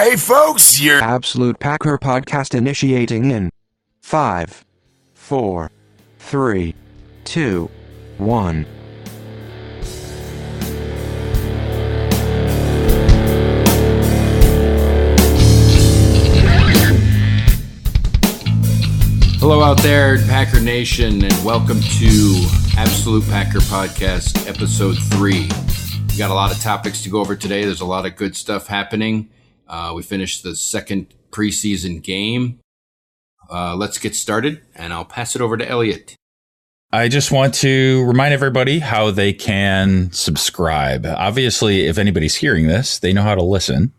Hey folks, you're Absolute Packer podcast initiating in 5, 4, 3, 2, 1. Hello out there, Packer Nation, and welcome to Absolute Packer Podcast, Episode 3. We got a lot of topics to go over today. There's a lot of good stuff happening. We finished the second preseason game. Let's get started, and I'll pass it over to Elliot. I just want to remind everybody how they can subscribe. Obviously, if anybody's hearing this, they know how to listen.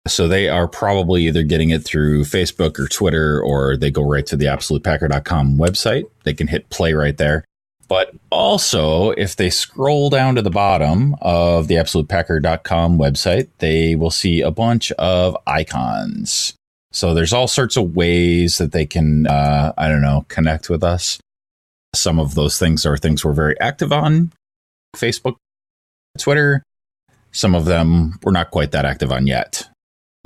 So they are probably either getting it through Facebook or Twitter, or they go right to the AbsolutePacker.com website. They can hit play right there. But also, if they scroll down to the bottom of the AbsolutePacker.com website, they will see a bunch of icons. So there's all sorts of ways that they can, connect with us. Some of those things are things we're very active on. Facebook, Twitter. Some of them we're not quite that active on yet.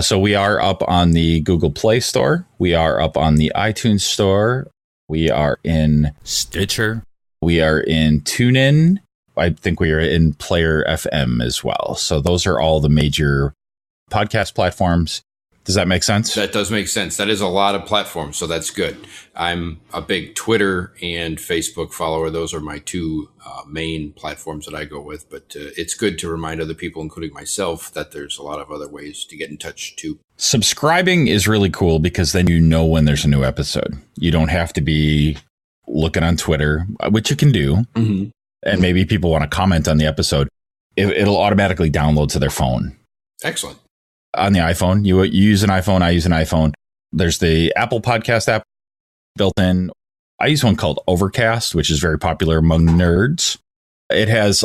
So we are up on the Google Play Store. We are up on the iTunes Store. We are in Stitcher. We are in TuneIn. I think we are in Player FM as well. So those are all the major podcast platforms. Does that make sense? That does make sense. That is a lot of platforms, so that's good. I'm a big Twitter and Facebook follower. Those are my two main platforms that I go with. But it's good to remind other people, including myself, that there's a lot of other ways to get in touch too. Subscribing is really cool because then you know when there's a new episode. You don't have to be looking on Twitter, which you can do. Mm-hmm. And maybe people want to comment on the episode. It'll automatically download to their phone. Excellent. On the iPhone, you use an iPhone, I use an iPhone. There's the Apple Podcast app built in. I use one called Overcast, which is very popular among nerds. It has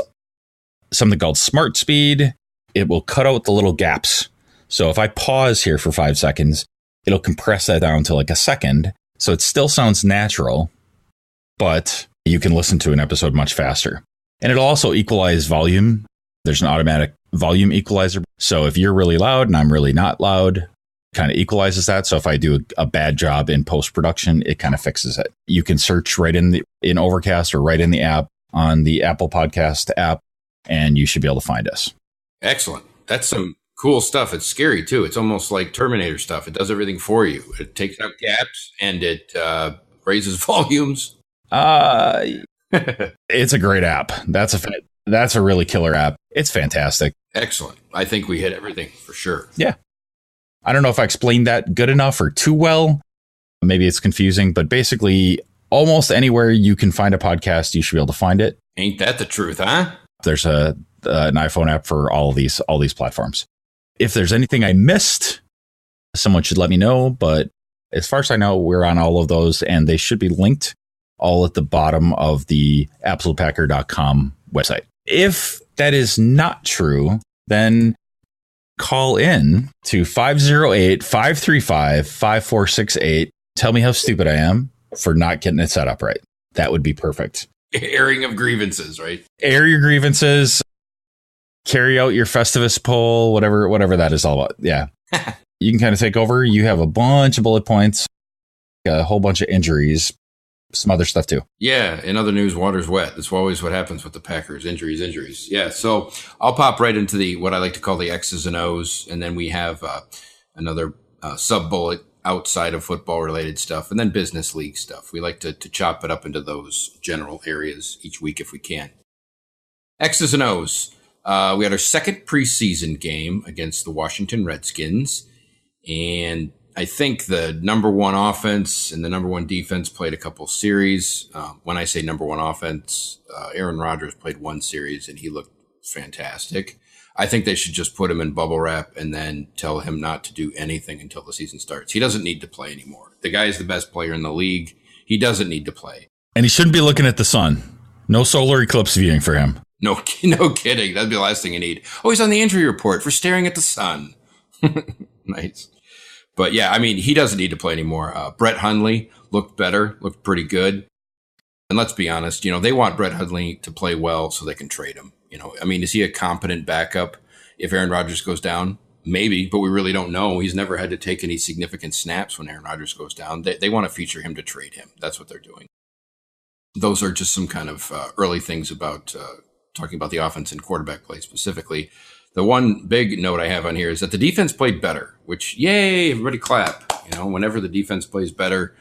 something called Smart Speed. It will cut out the little gaps. So if I pause here for 5 seconds, it'll compress that down to like a second. So it still sounds natural, but you can listen to an episode much faster. And it'll also equalize volume. There's an automatic volume equalizer. So if you're really loud and I'm really not loud, kind of equalizes that. So if I do a bad job in post-production, it kind of fixes it. You can search right in Overcast or right in the app on the Apple Podcast app, and you should be able to find us. Excellent. That's some cool stuff. It's scary too. It's almost like Terminator stuff. It does everything for you. It takes out gaps and it raises volumes. It's a great app. That's a really killer app. It's fantastic. Excellent. I think we hit everything for sure. Yeah. I don't know if I explained that good enough or too well. Maybe it's confusing, but basically almost anywhere you can find a podcast, you should be able to find it. Ain't that the truth, huh? There's an iPhone app for all these platforms. If there's anything I missed, someone should let me know. But as far as I know, we're on all of those, and they should be linked all at the bottom of the AbsolutePacker.com website. If that is not true, then call in to 508-535-5468. Tell me how stupid I am for not getting it set up right. That would be perfect. Airing of grievances, right? Air your grievances. Carry out your Festivus poll, whatever that is all about. Yeah. You can kind of take over. You have a bunch of bullet points, a whole bunch of injuries, some other stuff too. Yeah. In other news, water's wet. That's always what happens with the Packers. Injuries. Yeah. So I'll pop right into what I like to call the X's and O's. And then we have another sub bullet outside of football related stuff, and then business league stuff. We like to chop it up into those general areas each week if we can. X's and O's. We had our second preseason game against the Washington Redskins. And I think the number one offense and the number one defense played a couple series. When I say number one offense, Aaron Rodgers played one series and he looked fantastic. I think they should just put him in bubble wrap and then tell him not to do anything until the season starts. He doesn't need to play anymore. The guy is the best player in the league. He doesn't need to play. And he shouldn't be looking at the sun. No solar eclipse viewing for him. No kidding. That'd be the last thing you need. Oh, he's on the injury report for staring at the sun. Nice. But yeah, I mean, he doesn't need to play anymore. Brett Hundley looked pretty good. And let's be honest, they want Brett Hundley to play well so they can trade him. I mean, is he a competent backup if Aaron Rodgers goes down? Maybe, but we really don't know. He's never had to take any significant snaps when Aaron Rodgers goes down. They want to feature him to trade him. That's what they're doing. Those are just some kind of early things about talking about the offense and quarterback play specifically. The one big note I have on here is that the defense played better, which, yay, everybody clap. Whenever the defense plays better,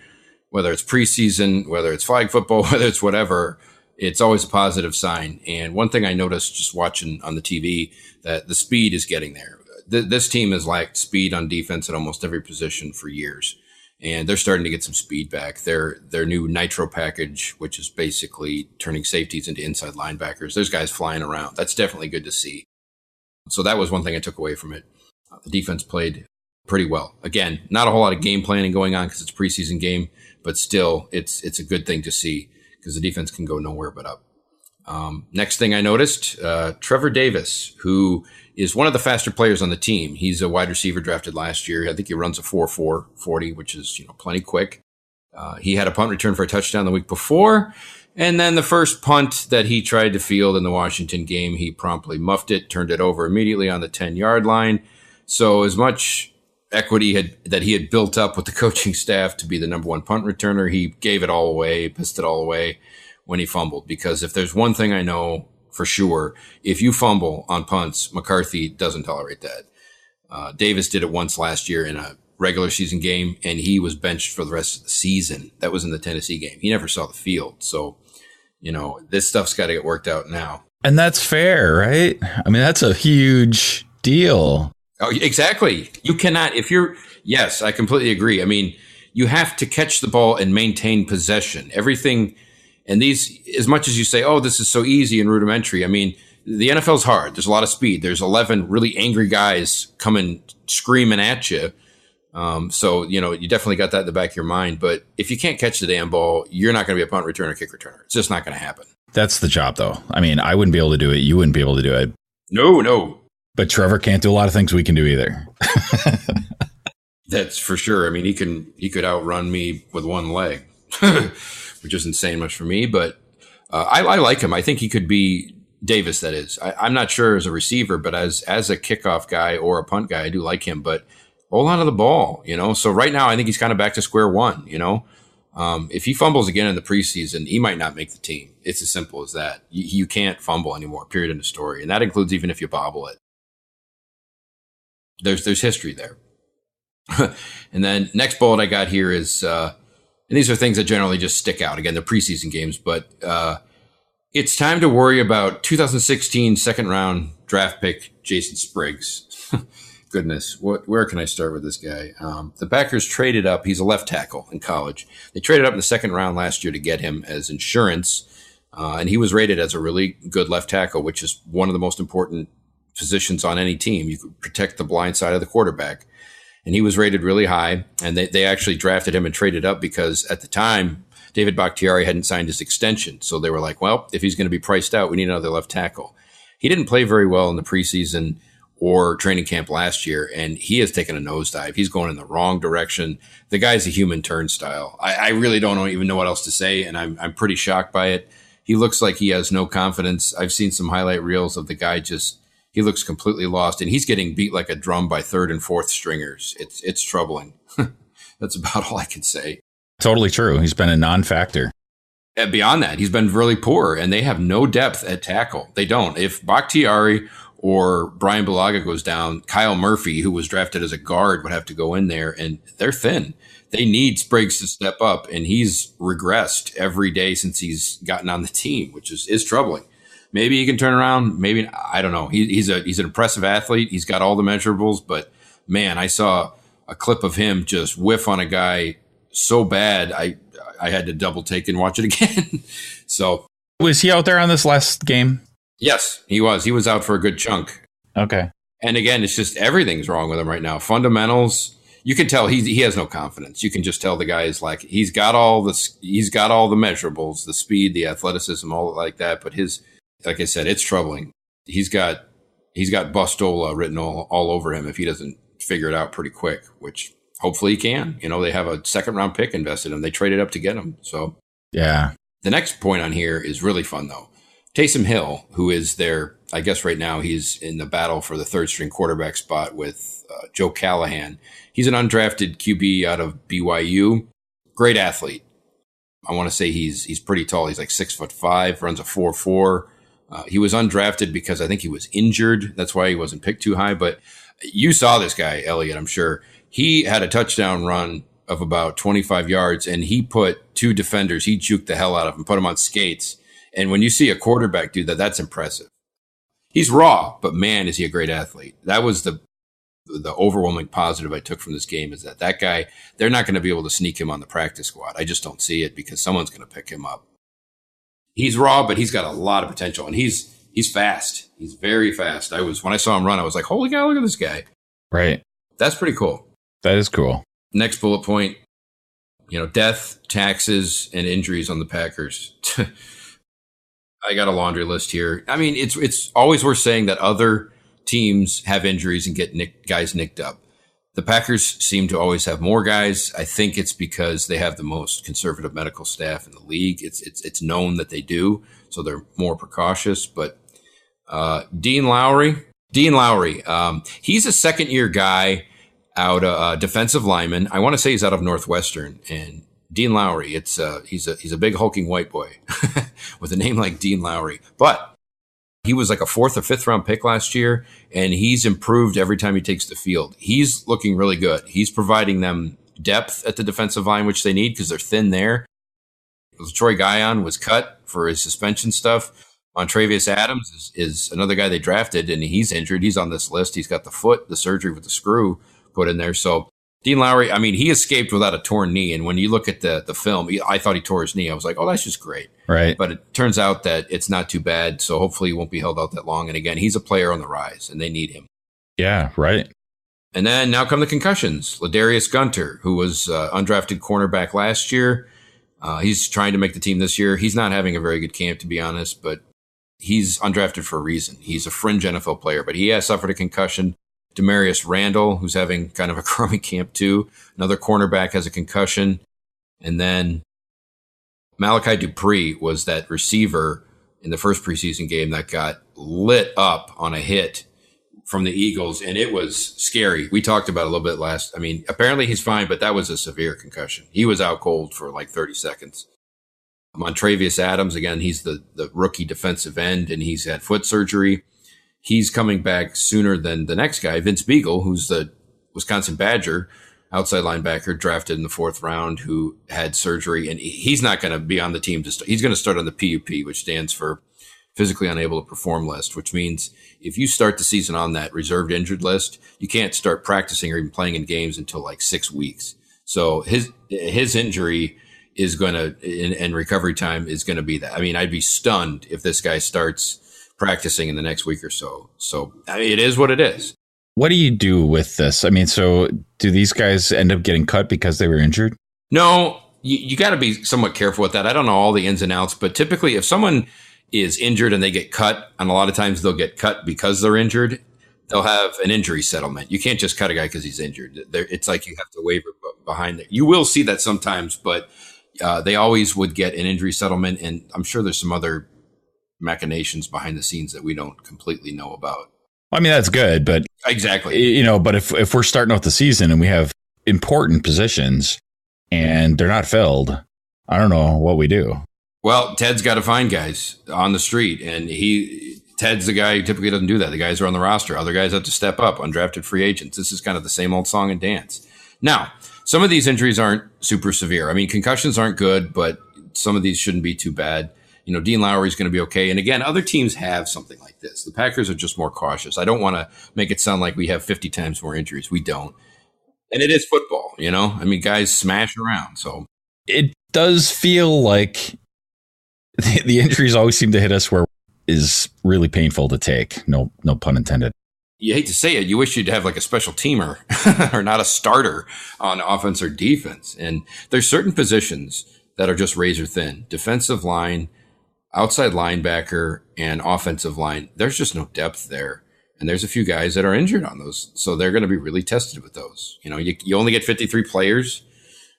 whether it's preseason, whether it's flag football, whether it's whatever, it's always a positive sign. And one thing I noticed just watching on the TV, that the speed is getting there. This team has lacked speed on defense at almost every position for years. And they're starting to get some speed back. Their new Nitro package, which is basically turning safeties into inside linebackers, there's guys flying around. That's definitely good to see. So that was one thing I took away from it. The defense played pretty well. Again, not a whole lot of game planning going on because it's a preseason game, but still, it's a good thing to see because the defense can go nowhere but up. Next thing I noticed, Trevor Davis, who is one of the faster players on the team. He's a wide receiver drafted last year. I think he runs a 4.4 40, which is plenty quick. He had a punt return for a touchdown the week before. And then the first punt that he tried to field in the Washington game, he promptly muffed it, turned it over immediately on the 10-yard line. So as much equity that he had built up with the coaching staff to be the number one punt returner, he gave it all away, pissed it all away when he fumbled. Because if there's one thing I know for sure, if you fumble on punts, McCarthy doesn't tolerate that. Davis did it once last year in a regular season game, and he was benched for the rest of the season. That was in the Tennessee game. He never saw the field. So, this stuff's got to get worked out now. And that's fair, right? I mean, that's a huge deal. Oh, exactly. You cannot, yes, I completely agree. I mean, you have to catch the ball and maintain possession. Everything, and these, as much as you say, oh, this is so easy and rudimentary, I mean, the NFL's hard. There's a lot of speed. There's 11 really angry guys coming screaming at you. So, you definitely got that in the back of your mind. But if you can't catch the damn ball, you're not going to be a punt returner or kick returner. It's just not going to happen. That's the job, though. I mean, I wouldn't be able to do it. You wouldn't be able to do it. No. But Trevor can't do a lot of things we can do either. That's for sure. I mean, he could outrun me with one leg, which isn't saying much for me. But I like him. I think he could be Davis, that is. I'm not sure as a receiver, but as a kickoff guy or a punt guy, I do like him. But hold on to the ball, So right now, I think he's kind of back to square one, If he fumbles again in the preseason, he might not make the team. It's as simple as that. You can't fumble anymore, period, in the story. And that includes even if you bobble it. There's history there. And then next bullet I got here is, and these are things that generally just stick out. Again, they're preseason games, but it's time to worry about 2016 second round draft pick Jason Spriggs. Goodness, where can I start with this guy? The Packers traded up. He's a left tackle in college. They traded up in the second round last year to get him as insurance, and he was rated as a really good left tackle, which is one of the most important positions on any team. You could protect the blind side of the quarterback. And he was rated really high, and they actually drafted him and traded up because at the time, David Bakhtiari hadn't signed his extension. So they were like, well, if he's going to be priced out, we need another left tackle. He didn't play very well in the preseason or training camp last year, and he has taken a nosedive. He's going in the wrong direction. The guy's a human turnstile. I really don't even know what else to say, and I'm pretty shocked by it. He looks like he has no confidence. I've seen some highlight reels of the guy he looks completely lost, and he's getting beat like a drum by third and fourth stringers. It's troubling. That's about all I can say. Totally true. He's been a non-factor. And beyond that, he's been really poor, and they have no depth at tackle. They don't. If Bakhtiari or Brian Bulaga goes down, Kyle Murphy, who was drafted as a guard, would have to go in there, and they're thin. They need Spriggs to step up, and he's regressed every day since he's gotten on the team, which is troubling. Maybe he can turn around. Maybe, I don't know. He's an impressive athlete. He's got all the measurables, but man, I saw a clip of him just whiff on a guy so bad. I had to double take and watch it again. So was he out there on this last game? Yes, he was. He was out for a good chunk. Okay. And again, it's just everything's wrong with him right now. Fundamentals. You can tell he has no confidence. You can just tell the guy is like, he's got all the measurables, the speed, the athleticism, all like that. But like I said, it's troubling. He's got Bustola written all over him if he doesn't figure it out pretty quick, which hopefully he can. They have a second round pick invested in him. They traded up to get him. So yeah. The next point on here is really fun though. Taysom Hill, who is their, I guess right now he's in the battle for the third string quarterback spot with Joe Callahan. He's an undrafted QB out of BYU. Great athlete. I want to say he's pretty tall. He's like 6'5", runs a 4.4. He was undrafted because I think he was injured. That's why he wasn't picked too high. But you saw this guy, Elliot, I'm sure. He had a touchdown run of about 25 yards, and he put two defenders. He juked the hell out of them, put them on skates. And when you see a quarterback do that, that's impressive. He's raw, but man, is he a great athlete. That was the overwhelming positive I took from this game, is that guy, they're not going to be able to sneak him on the practice squad. I just don't see it because someone's going to pick him up. He's raw, but he's got a lot of potential, and he's fast. He's very fast. When I saw him run, I was like, holy cow, look at this guy. Right. That's pretty cool. That is cool. Next bullet point, death, taxes, and injuries on the Packers. I got a laundry list here. I mean, it's always worth saying that other teams have injuries and get guys nicked up. The Packers seem to always have more guys. I think it's because they have the most conservative medical staff in the league. It's known that they do, so they're more precautious. But Dean Lowry, he's a second-year guy out defensive lineman. I want to say he's out of Northwestern. And Dean Lowry, he's a big hulking white boy with a name like Dean Lowry. But he was like a 4th or 5th round pick last year, and he's improved every time he takes the field. He's looking really good. He's providing them depth at the defensive line, which they need because they're thin there. Troy Guion was cut for his suspension stuff. Montravius Adams is another guy they drafted, and he's injured. He's on this list. He's got the surgery with the screw put in there. So Dean Lowry, I mean, he escaped without a torn knee. And when you look at the film, I thought he tore his knee. I was like, oh, that's just great. Right. But it turns out that it's not too bad. So hopefully he won't be held out that long. And again, he's a player on the rise, and they need him. Yeah, right. And then now come the concussions. Ladarius Gunter, who was undrafted cornerback last year. He's trying to make the team this year. He's not having a very good camp, to be honest, but he's undrafted for a reason. He's a fringe NFL player, but he has suffered a concussion. Demarius Randall, who's having kind of a crummy camp too. Another cornerback has a concussion. And then Malachi Dupree was that receiver in the first preseason game that got lit up on a hit from the Eagles, and it was scary. We talked about it a little bit apparently he's fine, but that was a severe concussion. He was out cold for like 30 seconds. Montravius Adams, again, he's the rookie defensive end, and he's had foot surgery. He's coming back sooner than the next guy, Vince Beagle, who's the Wisconsin Badger outside linebacker drafted in the 4th round, who had surgery, and he's not going to be on the team to start. He's going to start on the PUP, which stands for physically unable to perform list, which means if you start the season on that reserved injured list, you can't start practicing or even playing in games until like 6 weeks. So his injury is going to, and recovery time is going to be that. I mean, I'd be stunned if this guy starts practicing in the next week or so. So it is what it is. What do you do with this? I mean, so do these guys end up getting cut because they were injured? No, you got to be somewhat careful with that. I don't know all the ins and outs, but typically if someone is injured and they get cut, and a lot of times they'll get cut because they're injured, they'll have an injury settlement. You can't just cut a guy because he's injured. It's like you have to waiver behind it. You will see that sometimes, but they always would get an injury settlement, and I'm sure there's some other machinations behind the scenes that we don't completely know about. I mean, that's good, but exactly, but if we're starting out the season and we have important positions and they're not filled, I don't know what we do. Well, Ted's got to find guys on the street, and Ted's the guy who typically doesn't do that. The guys are on the roster. Other guys have to step up, undrafted free agents. This is kind of the same old song and dance. Now, some of these injuries aren't super severe. I mean, concussions aren't good, but some of these shouldn't be too bad. Dean Lowry's going to be okay. And again, other teams have something like this. The Packers are just more cautious. I don't want to make it sound like we have 50 times more injuries. We don't. And it is football, I mean, guys smash around. So it does feel like the injuries always seem to hit us where is really painful to take. No pun intended. You hate to say it. You wish you'd have like a special teamer or not a starter on offense or defense. And there's certain positions that are just razor thin. Defensive line, outside linebacker, and offensive line. There's just no depth there. And there's a few guys that are injured on those. So they're going to be really tested with those. You only get 53 players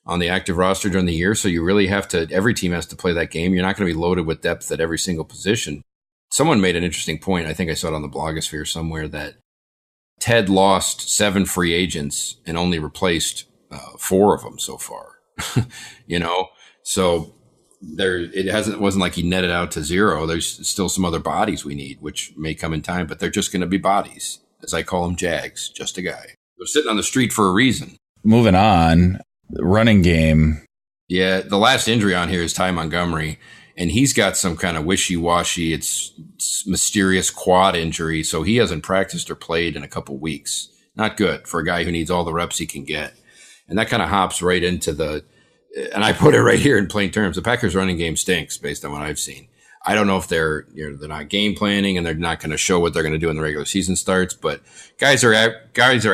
on the active roster during the year. So you really have to, every team has to play that game. You're not going to be loaded with depth at every single position. someone made an interesting point. I think I saw it on the blogosphere somewhere that Ted lost 7 free agents and only replaced 4 of them so far. So it wasn't like he netted out to 0. There's still some other bodies we need, which may come in time, but they're just going to be bodies, as I call them, Jags, just a guy. They're sitting on the street for a reason. Moving on, running game. Yeah, the last injury on here is Ty Montgomery, and he's got some kind of wishy-washy, it's mysterious quad injury, so he hasn't practiced or played in a couple weeks. Not good for a guy who needs all the reps he can get. And that kind of hops right into and I put it right here in plain terms, the Packers running game stinks based on what I've seen. I don't know if they're not game planning and they're not going to show what they're going to do when the regular season starts, but guys are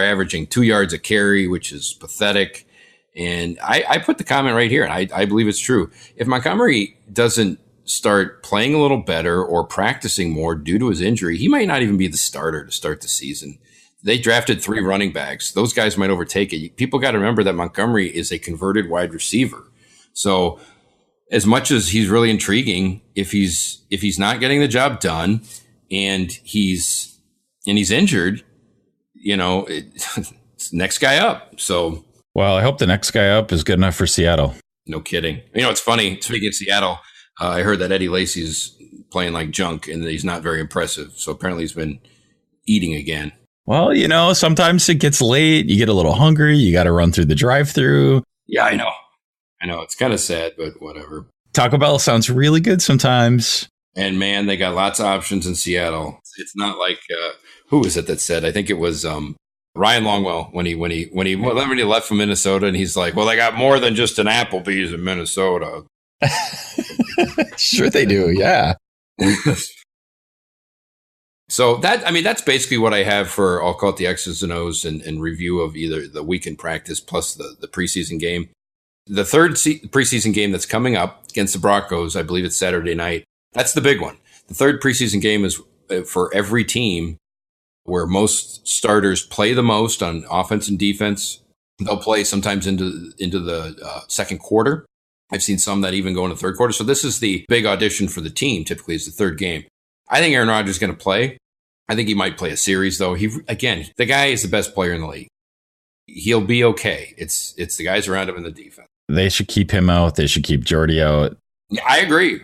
averaging 2 yards a carry, which is pathetic. And I put the comment right here, and I believe it's true. If Montgomery doesn't start playing a little better or practicing more due to his injury, he might not even be the starter to start the season. They drafted 3 running backs. Those guys might overtake it. People got to remember that Montgomery is a converted wide receiver. So as much as he's really intriguing, if he's not getting the job done and he's injured, it's next guy up. So, well, I hope the next guy up is good enough for Seattle. No kidding. It's funny. Speaking of Seattle, I heard that Eddie Lacy's playing like junk and he's not very impressive. So apparently he's been eating again. Well, sometimes it gets late. You get a little hungry. You got to run through the drive-through. Yeah, I know. It's kind of sad, but whatever. Taco Bell sounds really good sometimes. And man, they got lots of options in Seattle. It's not like who was it that said? I think it was Ryan Longwell when he left from Minnesota, and he's like, "Well, they got more than just an Applebee's in Minnesota." Sure, they do. Yeah. So that's basically what I have for, I'll call it the X's and O's and review of either the weekend practice plus the preseason game. The third preseason game that's coming up against the Broncos, I believe it's Saturday night. That's the big one. The third preseason game is for every team where most starters play the most on offense and defense. They'll play sometimes into the second quarter. I've seen some that even go into the third quarter. So this is the big audition for the team. Typically, it's the third game. I think Aaron Rodgers is going to play. I think he might play a series, though. The guy is the best player in the league. He'll be okay. It's the guys around him in the defense. They should keep him out. They should keep Jordy out. I agree.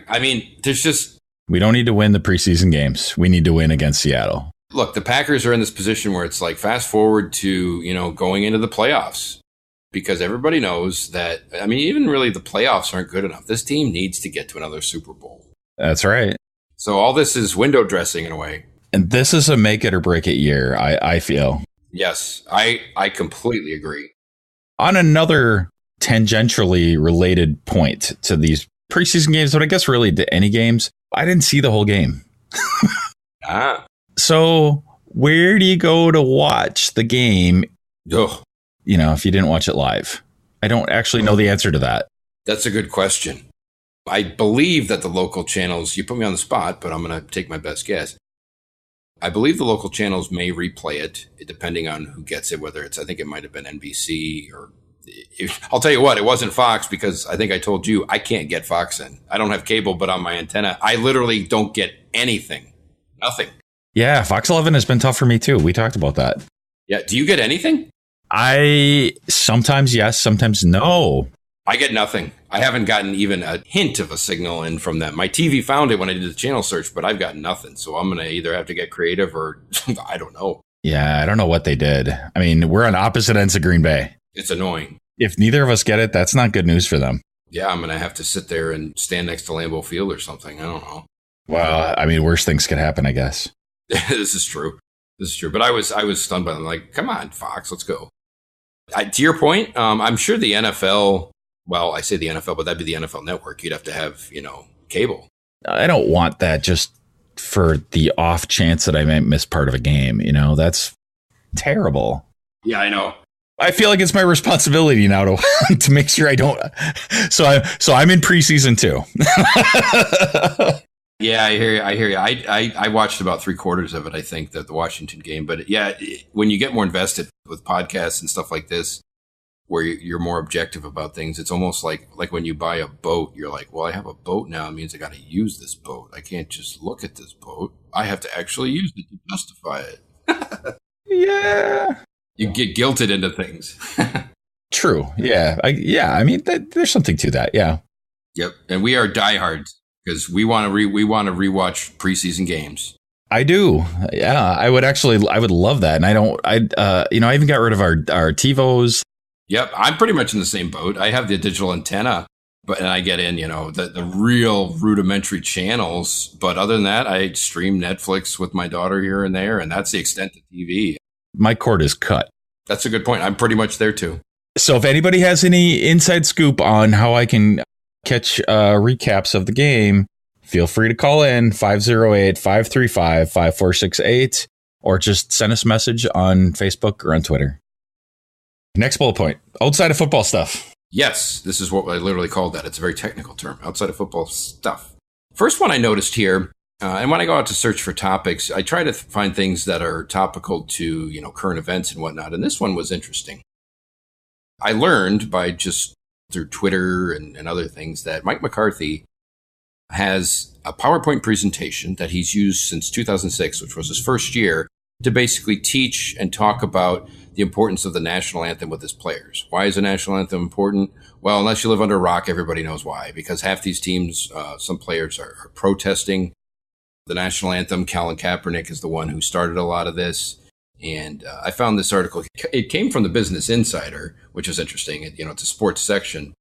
We don't need to win the preseason games. We need to win against Seattle. Look, the Packers are in this position where it's like fast forward to, going into the playoffs, because everybody knows that, even really the playoffs aren't good enough. This team needs to get to another Super Bowl. That's right. So all this is window dressing in a way. And this is a make it or break it year, I feel. Yes, I completely agree. On another tangentially related point to these preseason games, but I guess really to any games, I didn't see the whole game. So where do you go to watch the game? Ugh. If you didn't watch it live? I don't actually know the answer to that. That's a good question. I believe that the local channels, you put me on the spot, but I'm going to take my best guess. I believe the local channels may replay it, depending on who gets it, whether I think it might have been NBC or I'll tell you what, it wasn't Fox, because I think I told you I can't get Fox in. I don't have cable, but on my antenna, I literally don't get anything. Nothing. Yeah, Fox 11 has been tough for me too. We talked about that. Yeah. Do you get anything? I sometimes yes, sometimes no. I get nothing. I haven't gotten even a hint of a signal in from them. My TV found it when I did the channel search, but I've got nothing. So I'm going to either have to get creative or I don't know. Yeah, I don't know what they did. We're on opposite ends of Green Bay. It's annoying. If neither of us get it, that's not good news for them. Yeah, I'm going to have to sit there and stand next to Lambeau Field or something. I don't know. Well, worse things could happen, I guess. This is true. But I was stunned by them. Like, come on, Fox, let's go. To your point, I'm sure the NFL, well, I say the NFL, but that'd be the NFL Network. You'd have to have, cable. I don't want that just for the off chance that I might miss part of a game. That's terrible. Yeah, I know. I feel like it's my responsibility now to make sure I don't. So I'm in preseason too. Yeah, I hear you. I watched about 3/4 of it, I think, the Washington game. But yeah, when you get more invested with podcasts and stuff like this, where you're more objective about things. It's almost like when you buy a boat, you're like, well, I have a boat now. It means I got to use this boat. I can't just look at this boat. I have to actually use it to justify it. Yeah. You get guilted into things. True. Yeah. I mean, there's something to that. Yeah. Yep. And we are diehards because we want to rewatch preseason games. I do. Yeah. I would love that. And I even got rid of our TiVos. Yep. I'm pretty much in the same boat. I have the digital antenna, and I get in, the real rudimentary channels. But other than that, I stream Netflix with my daughter here and there. And that's the extent of TV. My cord is cut. That's a good point. I'm pretty much there too. So if anybody has any inside scoop on how I can catch recaps of the game, feel free to call in 508-535-5468 or just send us a message on Facebook or on Twitter. Next bullet point, outside of football stuff. Yes, this is what I literally called that. It's a very technical term, outside of football stuff. First one I noticed here, and when I go out to search for topics, I try to find things that are topical to, current events and whatnot. And this one was interesting. I learned by just through Twitter and other things that Mike McCarthy has a PowerPoint presentation that he's used since 2006, which was his first year, to basically teach and talk about the importance of the national anthem with his players. Why is the national anthem important? Well, unless you live under a rock, everybody knows why. Because half these teams, some players are protesting the national anthem. Colin Kaepernick is the one who started a lot of this. And I found this article. It came from the Business Insider, which is interesting. It's a sports section.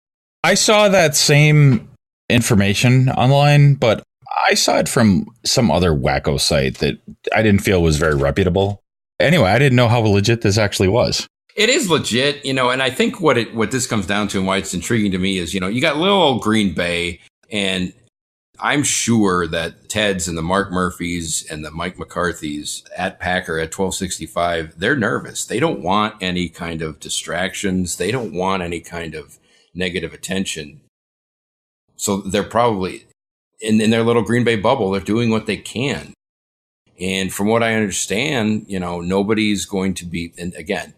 I saw that same information online, but I saw it from some other wacko site that I didn't feel was very reputable. Anyway, I didn't know how legit this actually was. It is legit, and I think what this comes down to and why it's intriguing to me is, you got little old Green Bay, and I'm sure that Ted's and the Mark Murphys and the Mike McCarthys at Packer at 1265, they're nervous. They don't want any kind of distractions. They don't want any kind of negative attention. So they're probably in their little Green Bay bubble. They're doing what they can. And from what I understand, nobody's going to be, and again,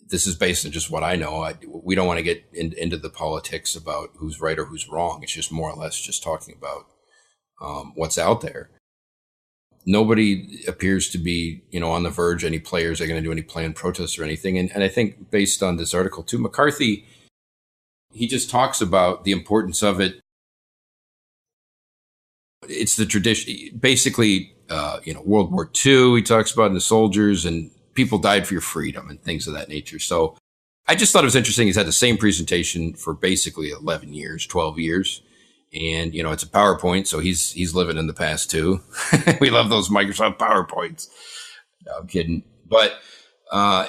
this is based on just what I know. We don't want to get into the politics about who's right or who's wrong. It's just more or less just talking about what's out there. Nobody appears to be, on the verge. Any players are going to do any planned protests or anything. And I think based on this article too, McCarthy, he just talks about the importance of it. It's the tradition, basically, World War II, he talks about in the soldiers, and people died for your freedom and things of that nature. So I just thought it was interesting. He's had the same presentation for basically 11 years, 12 years. And, it's a PowerPoint. So he's living in the past too. We love those Microsoft PowerPoints. No, I'm kidding. But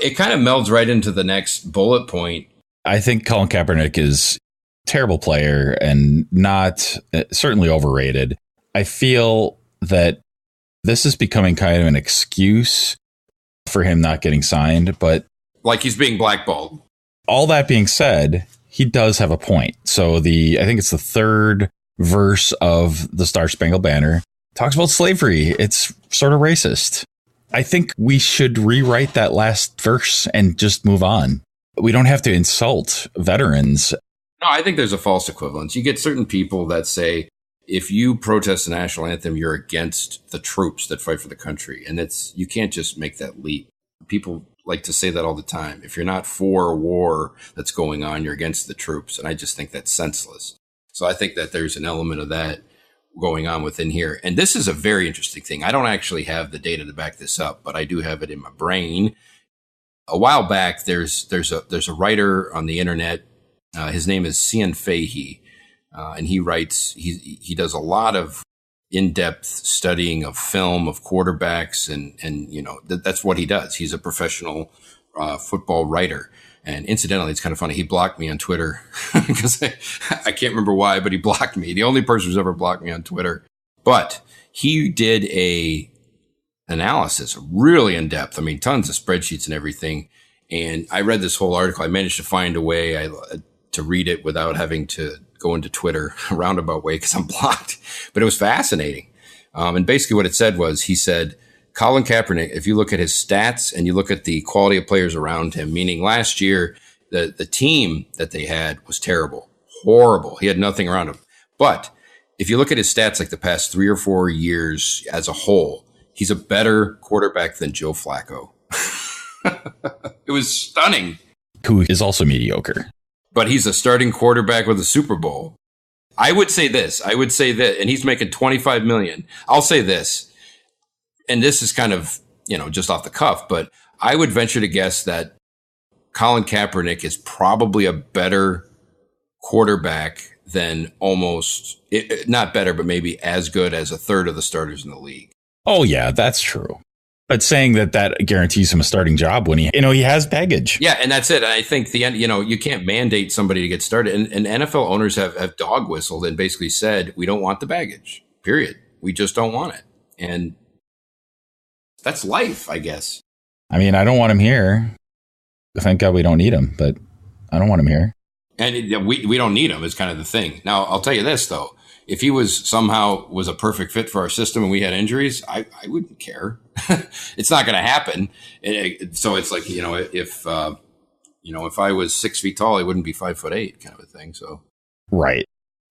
it kind of melds right into the next bullet point. I think Colin Kaepernick is a terrible player and not certainly overrated. I feel that this is becoming kind of an excuse for him not getting signed, but like he's being blackballed. All that being said, he does have a point. So I think it's the third verse of the Star Spangled Banner talks about slavery. It's sort of racist. I think we should rewrite that last verse and just move on. We don't have to insult veterans. No, I think there's a false equivalence. You get certain people that say, if you protest the national anthem, you're against the troops that fight for the country. And you can't just make that leap. People like to say that all the time. If you're not for a war that's going on, you're against the troops. And I just think that's senseless. So I think that there's an element of that going on within here. And this is a very interesting thing. I don't actually have the data to back this up, but I do have it in my brain. A while back, there's a writer on the internet. His name is Cian Fahey. And he writes, he does a lot of in-depth studying of film, of quarterbacks, and that's what he does. He's a professional football writer. And incidentally, it's kind of funny. He blocked me on Twitter because I can't remember why, but he blocked me. The only person who's ever blocked me on Twitter. But he did a analysis, really in-depth. I mean, tons of spreadsheets and everything. And I read this whole article. I managed to find a way to read it without having to go into Twitter a roundabout way because I'm blocked. But it was fascinating. And basically what it said was, he said, Colin Kaepernick, if you look at his stats and you look at the quality of players around him, meaning last year, The team that they had was terrible, horrible. He had nothing around him. But if you look at his stats like the past 3 or 4 years as a whole, he's a better quarterback than Joe Flacco. It was stunning. Who is also mediocre. But he's a starting quarterback with a Super Bowl. I would say this, and he's making $25 million. I'll say this, and this is kind of, just off the cuff, but I would venture to guess that Colin Kaepernick is probably a better quarterback than not better, but maybe as good as a third of the starters in the league. Oh, yeah, that's true. But saying that guarantees him a starting job when he has baggage. Yeah, and that's it. I think you can't mandate somebody to get started. And NFL owners have dog whistled and basically said, we don't want the baggage, period. We just don't want it. And that's life, I guess. I mean, I don't want him here. Thank God we don't need him, but I don't want him here. And we don't need him is kind of the thing. Now, I'll tell you this, though. If he was a perfect fit for our system and we had injuries, I wouldn't care. It's not going to happen. So it's like, if I was 6 feet tall, I wouldn't be 5'8" kind of a thing. So, right.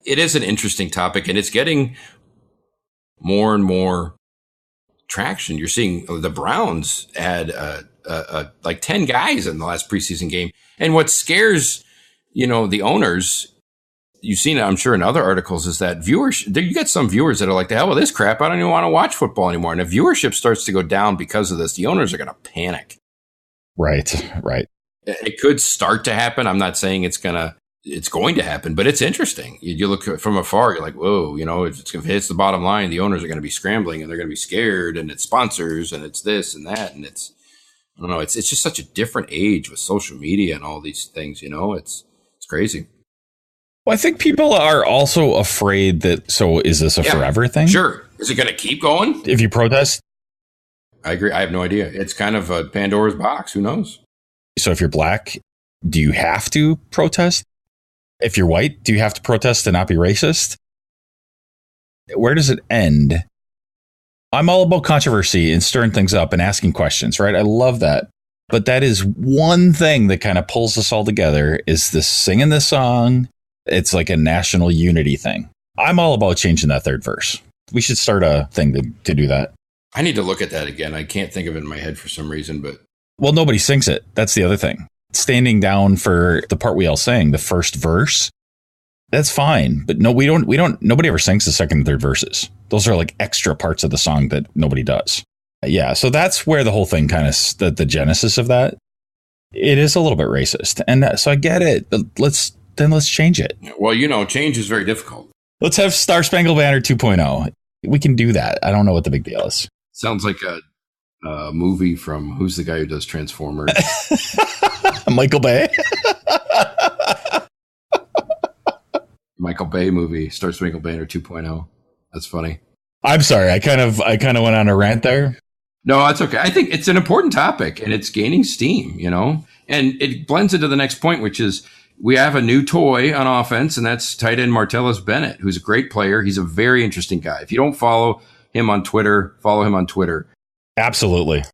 It is an interesting topic and it's getting more and more traction. You're seeing the Browns add like 10 guys in the last preseason game. And what scares, the owners, you've seen it, I'm sure, in other articles, is that you get some viewers that are like, the hell with this crap. I don't even want to watch football anymore. And if viewership starts to go down because of this, the owners are going to panic. Right. It could start to happen. I'm not saying it's going to happen, but it's interesting. You look from afar, you're like, whoa, if it hits the bottom line, the owners are going to be scrambling and they're going to be scared, and it's sponsors and it's this and that. And it's just such a different age with social media and all these things, it's crazy. Well, I think people are also afraid that, so is this a forever thing? Sure. Is it going to keep going? If you protest? I agree. I have no idea. It's kind of a Pandora's box. Who knows? So if you're black, do you have to protest? If you're white, do you have to protest to not be racist? Where does it end? I'm all about controversy and stirring things up and asking questions, right? I love that. But that is one thing that kind of pulls us all together, is this singing this song. It's like a national unity thing. I'm all about changing that third verse. We should start a thing to do that. I need to look at that again. I can't think of it in my head for some reason, but. Well, nobody sings it. That's the other thing. Standing down for the part we all sing, the first verse, that's fine. But no, nobody ever sings the second and third verses. Those are like extra parts of the song that nobody does. Yeah. So that's where the whole thing kind of, the genesis of that, it is a little bit racist. And so I get it. But let's change it. Well, change is very difficult. Let's have Star Spangled Banner 2.0. We can do that. I don't know what the big deal is. Sounds like a movie from, who's the guy who does Transformers? Michael Bay. Michael Bay movie, Star Spangled Banner 2.0. That's funny. I'm sorry. I kind of went on a rant there. No, that's okay. I think it's an important topic and it's gaining steam, and it blends into the next point, which is we have a new toy on offense, and that's tight end Martellus Bennett, who's a great player. He's a very interesting guy. If you don't follow him on Twitter, follow him on Twitter. Absolutely.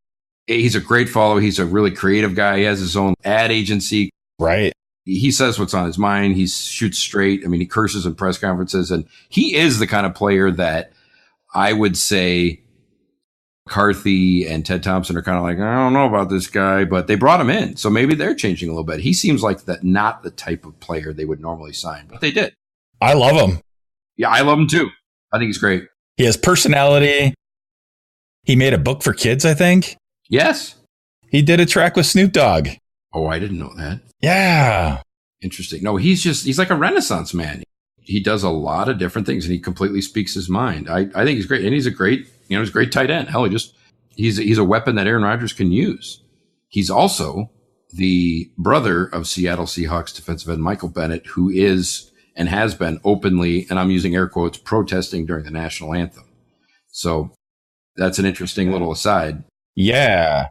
He's a great follow. He's a really creative guy. He has his own ad agency. Right. He says what's on his mind. He shoots straight. I mean, he curses in press conferences, and he is the kind of player that I would say McCarthy and Ted Thompson are kind of like, I don't know about this guy, but they brought him in. So maybe they're changing a little bit. He seems like not the type of player they would normally sign, but they did. I love him. Yeah, I love him too. I think he's great. He has personality. He made a book for kids, I think. Yes. He did a track with Snoop Dogg. Oh, I didn't know that. Yeah. Interesting. No, he's like a Renaissance man. He does a lot of different things and he completely speaks his mind. I think he's great. And he's a great, he's a great tight end. Hell, he's a weapon that Aaron Rodgers can use. He's also the brother of Seattle Seahawks defensive end Michael Bennett, who is and has been openly, and I'm using air quotes, protesting during the national anthem. So that's an interesting little aside. Yeah.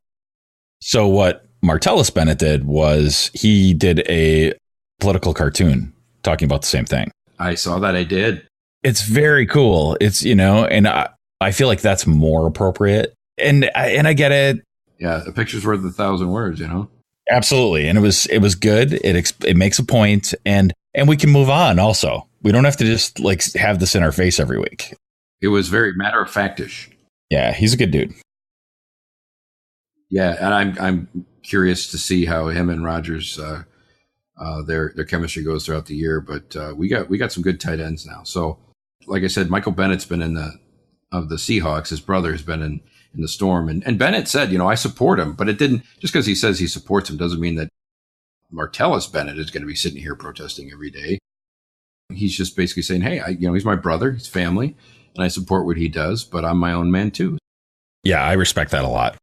So what Martellus Bennett did was he did a political cartoon talking about the same thing. I saw that. I did. It's very cool. It's, and I feel like that's more appropriate. And I get it. Yeah. A picture's worth 1,000 words, Absolutely. And it was good. It makes a point, and we can move on also. We don't have to just like have this in our face every week. It was very matter of factish. Yeah, he's a good dude. Yeah, and I'm curious to see how him and Rodgers their chemistry goes throughout the year. But we got some good tight ends now. So, like I said, Michael Bennett's been in of the Seahawks. His brother has been in the Storm, and Bennett said, I support him, but it didn't just because he says he supports him doesn't mean that Martellus Bennett is going to be sitting here protesting every day. He's just basically saying, hey, he's my brother, he's family, and I support what he does, but I'm my own man too. Yeah, I respect that a lot.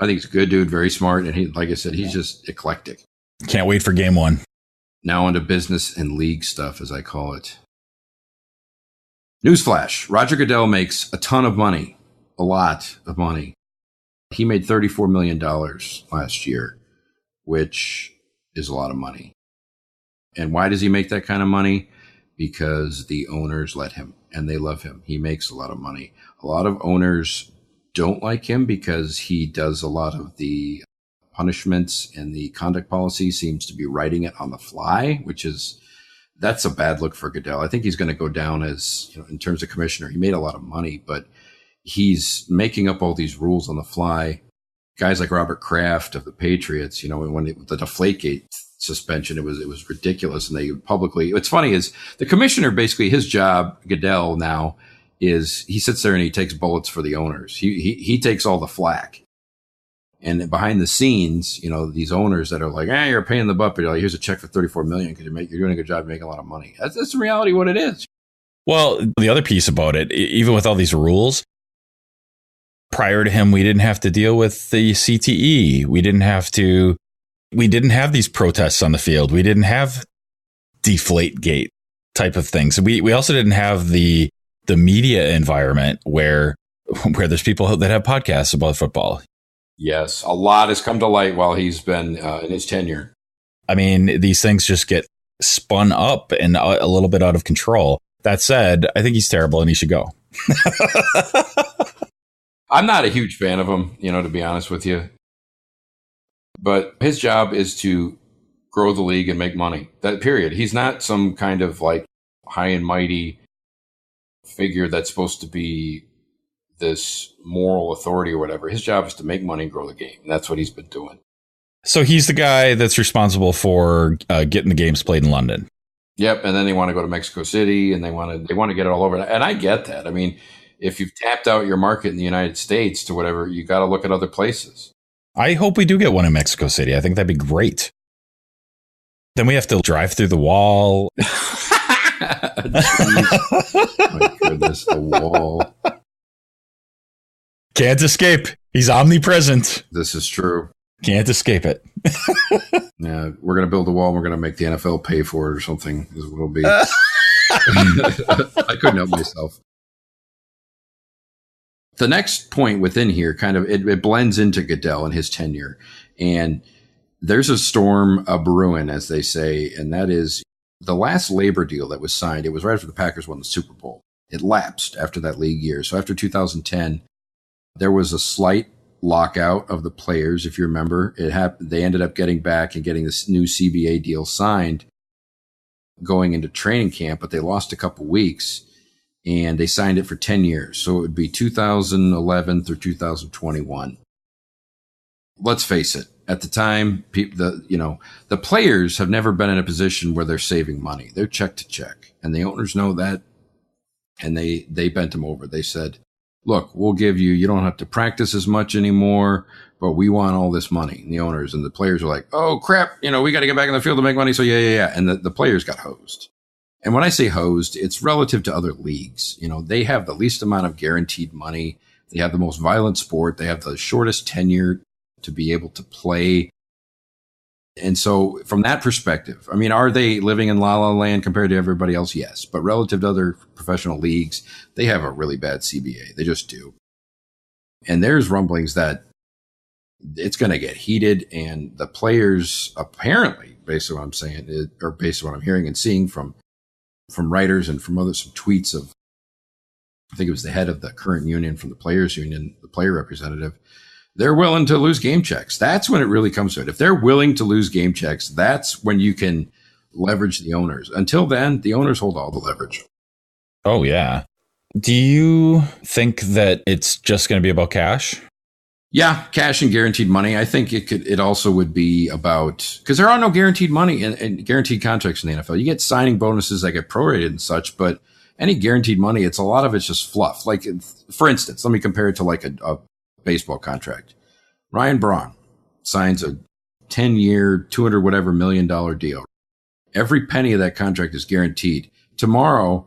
I think he's a good dude, very smart, and he, like I said, he's just eclectic. Can't wait for game 1. Now into business and league stuff, as I call it. Newsflash, Roger Goodell makes a ton of money, a lot of money. He made $34 million last year, which is a lot of money. And why does he make that kind of money? Because the owners let him, and they love him. He makes a lot of money. A lot of owners don't like him because he does a lot of the punishments, and the conduct policy seems to be writing it on the fly, that's a bad look for Goodell. I think he's going to go down as, in terms of commissioner. He made a lot of money, but he's making up all these rules on the fly. Guys like Robert Kraft of the Patriots, when the Deflategate suspension, it was ridiculous. And they publicly, what's funny is the commissioner, basically his job, Goodell now, is he sits there and he takes bullets for the owners. He takes all the flack. And behind the scenes, these owners that are like, you're paying the butt, but here's a check for $34 million because you're doing a good job making a lot of money. That's in reality what it is. Well, the other piece about it, even with all these rules, prior to him, we didn't have to deal with the CTE. We didn't have these protests on the field. We didn't have Deflategate type of things. We also didn't have the media environment where there's people that have podcasts about football. Yes, a lot has come to light while he's been in his tenure. I mean, these things just get spun up and a little bit out of control. That said, I think he's terrible and he should go. I'm not a huge fan of him, to be honest with you. But his job is to grow the league and make money. That period. He's not some kind of like high and mighty figure that's supposed to be this moral authority or whatever. His job is to make money and grow the game. And that's what he's been doing. So he's the guy that's responsible for getting the games played in London. Yep. And then they want to go to Mexico City and they want to get it all over. And I get that. I mean, if you've tapped out your market in the United States to whatever, you got to look at other places. I hope we do get one in Mexico City. I think that'd be great. Then we have to drive through the wall. My goodness, the wall. Can't escape. He's omnipresent. This is true. Can't escape it. Yeah, we're going to build a wall and we're going to make the NFL pay for it or something. Is what it'll be. I couldn't help myself. The next point within here kind of, it blends into Goodell and his tenure. And there's a storm brewing, as they say, and that is the last labor deal that was signed. It was right after the Packers won the Super Bowl. It lapsed after that league year. So after 2010, there was a slight lockout of the players. If you remember, they ended up getting back and getting this new CBA deal signed going into training camp, but they lost a couple weeks and they signed it for 10 years. So it would be 2011 through 2021. Let's face it. At the time, the players have never been in a position where they're saving money. They're check to check, and the owners know that. And they bent them over. They said, look, we'll give you don't have to practice as much anymore, but we want all this money. And the owners and the players are like, oh, crap, we got to get back in the field to make money. So, yeah. And the players got hosed. And when I say hosed, it's relative to other leagues. They have the least amount of guaranteed money. They have the most violent sport. They have the shortest tenure to be able to play. And so from that perspective, I mean, are they living in la la land compared to everybody else? Yes. But relative to other professional leagues, they have a really bad CBA. They just do. And there's rumblings that it's going to get heated. And the players apparently, based on what I'm saying, or based on what I'm hearing and seeing from writers and from some tweets of, I think it was the head of the current union from the players union, the player representative, They're willing to lose game checks. That's when it really comes to it. If they're willing to lose game checks, that's when you can leverage the owners. Until then, the owners hold all the leverage. Oh, yeah. Do you think that it's just going to be about cash? Yeah, cash and guaranteed money. I think it also would be about, because there are no guaranteed money and guaranteed contracts in the NFL. You get signing bonuses that get prorated and such, but any guaranteed money, a lot of it's just fluff. Like, for instance, let me compare it to like a baseball contract. Ryan Braun signs a 10-year, 200 whatever $1 million deal. Every penny of that contract is guaranteed. Tomorrow,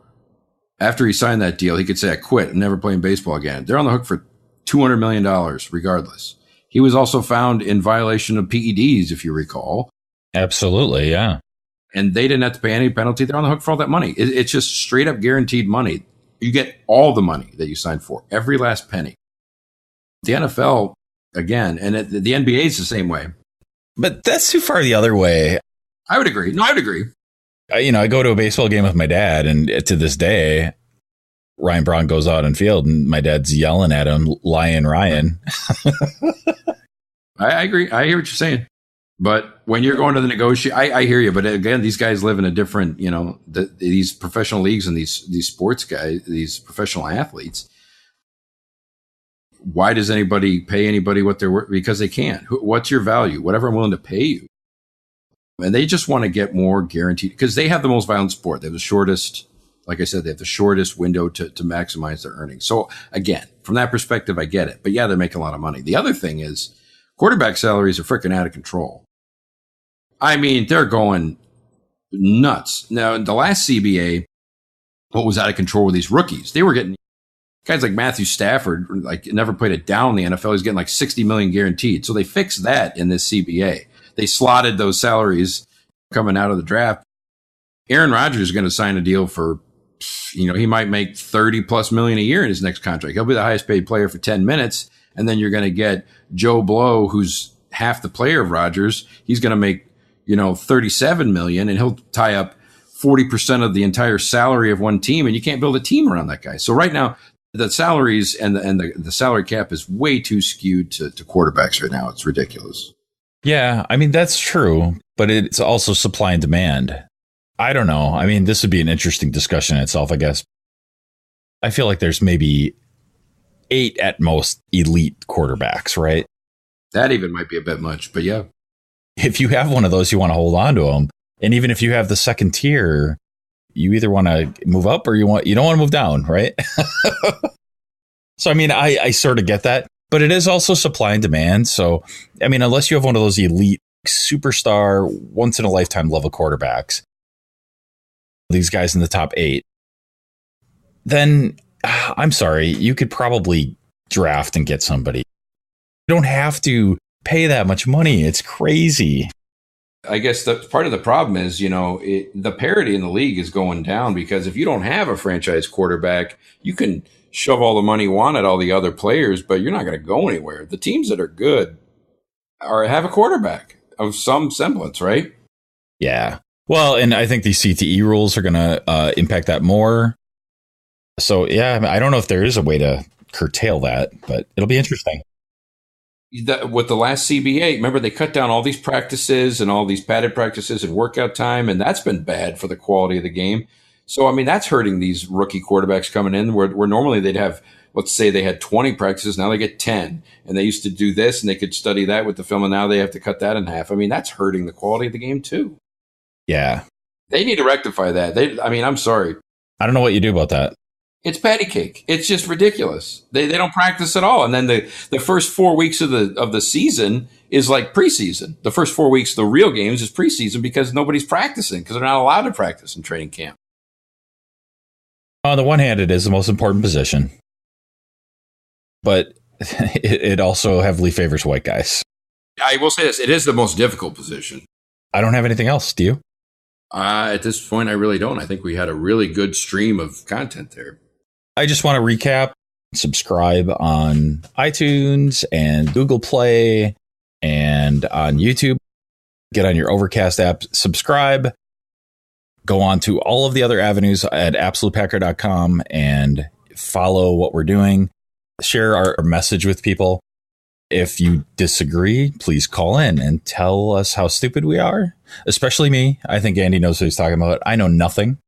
after he signed that deal, he could say, I quit and never playing baseball again. They're on the hook for $200 million regardless. He was also found in violation of PEDs, if you recall. Absolutely, yeah. And they didn't have to pay any penalty. They're on the hook for all that money. It's just straight up guaranteed money. You get all the money that you signed for, every last penny. The NFL, again, and the NBA is the same way. But that's too far the other way. I would agree. No, I would agree. I go to a baseball game with my dad, and to this day, Ryan Braun goes out on field, and my dad's yelling at him, "Lion Ryan." I agree. I hear what you're saying. But when you're going to the negotiate, I hear you. But again, these guys live in a different, these professional leagues and these sports guys, these professional athletes. Why does anybody pay anybody what they're worth? Because they can. What's your value? Whatever I'm willing to pay you. And they just want to get more guaranteed because they have the most violent sport. They have the shortest, like I said, they have the shortest window to maximize their earnings. So again, from that perspective, I get it. But yeah, they're making a lot of money. The other thing is quarterback salaries are freaking out of control. I mean, they're going nuts. Now, in the last CBA, what was out of control were these rookies. They were getting guys like Matthew Stafford, like never played it down in the NFL. He's getting like $60 million guaranteed. So they fixed that in this CBA. They slotted those salaries coming out of the draft. Aaron Rodgers is going to sign a deal for, he might make $30+ million a year in his next contract. He'll be the highest paid player for 10 minutes. And then you're going to get Joe Blow, who's half the player of Rodgers. He's going to make, $37 million, and he'll tie up 40% of the entire salary of one team. And you can't build a team around that guy. So right now, the salaries and the salary cap is way too skewed to quarterbacks right now. It's ridiculous. Yeah, I mean, that's true, but it's also supply and demand. I don't know. I mean, this would be an interesting discussion in itself, I guess. I feel like there's maybe 8 at most elite quarterbacks, right? That even might be a bit much, but yeah. If you have one of those, you want to hold on to them. And even if you have the second tier, you either want to move up or you don't want to move down, right? So, I mean, I sort of get that. But it is also supply and demand. So, I mean, unless you have one of those elite superstar, once in a lifetime level quarterbacks, these guys in the top 8, then I'm sorry, you could probably draft and get somebody. You don't have to pay that much money. It's crazy. I guess part of the problem is, the parity in the league is going down because if you don't have a franchise quarterback, you can shove all the money you want at all the other players, but you're not going to go anywhere. The teams that are good have a quarterback of some semblance, right? Yeah. Well, and I think these CTE rules are going to impact that more. So, yeah, I don't know if there is a way to curtail that, but it'll be interesting. With the last CBA, remember they cut down all these practices and all these padded practices and workout time, and that's been bad for the quality of the game. So, I mean, that's hurting these rookie quarterbacks coming in where normally they'd have, let's say they had 20 practices, now they get 10. And they used to do this and they could study that with the film, and now they have to cut that in half. I mean, that's hurting the quality of the game too. Yeah. They need to rectify that. I'm sorry. I don't know what you do about that. It's patty cake. It's just ridiculous. They don't practice at all. And then the first 4 weeks of the season is like preseason. The first 4 weeks, the real games is preseason because nobody's practicing because they're not allowed to practice in training camp. On the one hand, it is the most important position, but it also heavily favors white guys. I will say this. It is the most difficult position. I don't have anything else. Do you? At this point, I really don't. I think we had a really good stream of content there. I just want to recap, subscribe on iTunes and Google Play and on YouTube. Get on your Overcast app, subscribe. Go on to all of the other avenues at absolutepacker.com and follow what we're doing. Share our message with people. If you disagree, please call in and tell us how stupid we are, especially me. I think Andy knows what he's talking about. I know nothing.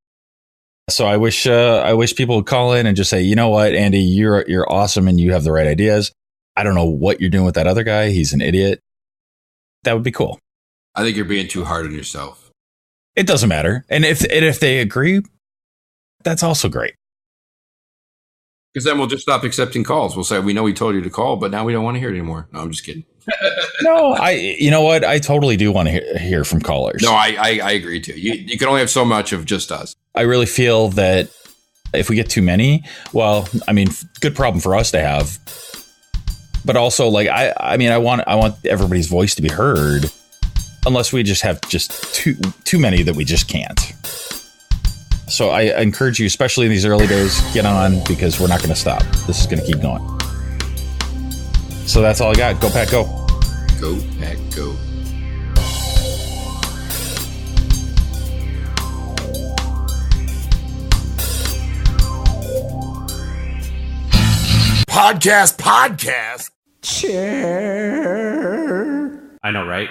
So I wish people would call in and just say, you know what, Andy, you're awesome and you have the right ideas. I don't know what you're doing with that other guy. He's an idiot. That would be cool. I think you're being too hard on yourself. It doesn't matter. And if they agree, that's also great. Because then we'll just stop accepting calls. We'll say, we know we told you to call, but now we don't want to hear it anymore. No, I'm just kidding. No, you know what? I totally do want to hear from callers. No, I agree too. You can only have so much of just us. I really feel that if we get too many, well, I mean, good problem for us to have. But also, like, I mean, I want everybody's voice to be heard, unless we just have just too many that we just can't. So I encourage you, especially in these early days, get on, because we're not going to stop. This is going to keep going. So that's all I got. Go Pack, go. Go Pack, go. Podcast. Chair. I know, right?